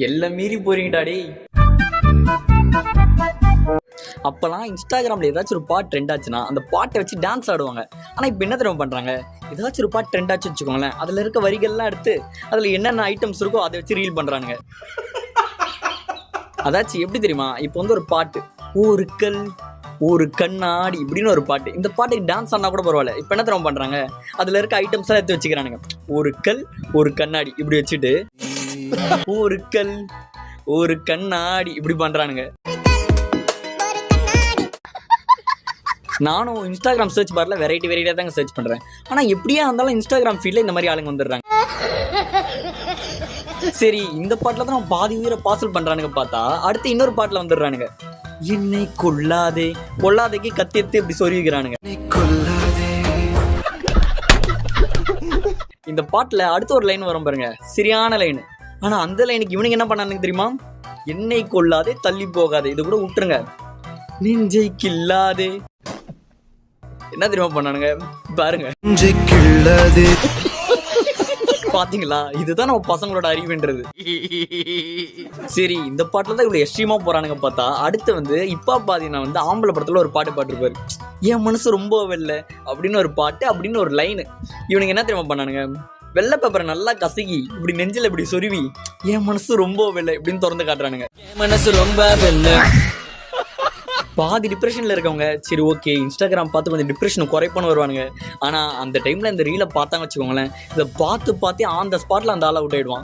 எல்லாம் மீறி போறீங்கடா டேய். அப்பெல்லாம் இன்ஸ்டாகிராம்ல ஏதாச்சும் ஒரு பாட்டு ட்ரெண்ட் ஆச்சுன்னா அந்த பாட்டை வச்சு டான்ஸ் ஆடுவாங்க. ஆனா இப்போ என்ன தெரியுமா பண்றாங்க, ஏதாச்சும் ஒரு பாட்டு ட்ரெண்ட் ஆச்சு வச்சுக்கோங்களேன், அதுல இருக்க வரிகள்லாம் எடுத்து அதுல என்னென்ன ஐட்டம்ஸ் இருக்கோ அதை வச்சு ரீல் பண்றானுங்க. அதாச்சும் எப்படி தெரியுமா, இப்போ வந்து ஒரு பாட்டு ஒரு கல் ஒரு கண்ணாடி இப்படின்னு ஒரு பாட்டு, இந்த பாட்டுக்கு டான்ஸ் ஆனா கூட பரவாயில்ல. இப்போ என்ன தெரியுமா பண்றாங்க, அதுல இருக்க ஐட்டம்ஸ் எல்லாம் எடுத்து வச்சுக்கிறானுங்க. ஒரு கல் ஒரு கண்ணாடி இப்படி வச்சுட்டு ஒரு கல் ஒரு கண்ணாடி இப்படி பண்றானுங்க. நானும் இன்ஸ்டாகிராம் சர்ச் பார்ல வெரைட்டியா தாங்க சர்ச் பண்றேன். ஆனா எப்படியா இருந்தாலும் இன்ஸ்டாகிராம் ஃபீல்ட்ல இந்த மாதிரி ஆளுங்க வந்துடுறாங்க. சரி, இந்த பாட்டுல தான் பாதி உயிரை பாசல் பண்றானுங்க, பார்த்தா அடுத்து இன்னொரு பாட்டுல வந்துடுறானுங்க. என்னை கொல்லாதே கொல்லாதைக்கு கத்தி எடுத்து இப்படி சொருவிக்கிறானுங்க. இந்த பாட்டுல அடுத்த ஒரு லைன் வரும் பாருங்க, சரியான லைன். ஆனா அந்த லைனுக்கு இவனுக்கு என்ன பண்ணானுங்க தெரியுமா, என்னை கொல்லாதே தள்ளி போகாதே இது கூட விட்டுருங்க, நெஞ்சை கில்லாதே. என்ன தெரியுமா பண்ணானுங்க பாருங்க, பாத்தீங்களா, இதுதான் நம்ம பசங்களோட அறிவுன்றது. சரி, இந்த பாட்டுல தான் இவ்வளவு எக்ஸ்ட்ரீமா போறானுங்க. பார்த்தா அடுத்து வந்து இப்ப பாத்தீங்கன்னா வந்து ஆம்பளை படத்துல ஒரு பாட்டு பாட்டுருப்பாரு, என் மனசு ரொம்ப வெள்ளை அப்படின்னு ஒரு பாட்டு அப்படின்னு ஒரு லைனு. இவனுக்கு என்ன தெரியுமா பண்ணானுங்க, வெள்ளை பேப்பரை நல்லா கசக்கி இப்படி நெஞ்சில இப்படி சொருவி என் மனசு ரொம்ப வெள்ளை இப்படின்னு திறந்து காட்டுறானுங்க. என் மனசு ரொம்ப வெள்ளை. பாதி டிப்ரெஷன்ல இருக்கவங்க சரி ஓகே இன்ஸ்டாகிராம் பார்த்து கொஞ்சம் டிப்ரெஷன் குறைப்பான்னு வருவானுங்க. ஆனா அந்த டைம்ல இந்த ரீலை பார்த்தாங்க வச்சுக்கோங்களேன், இதை பார்த்து பார்த்தே ஆன் த ஸ்பாட்ல அந்த ஆளை அவுட் ஆயிடுவான்.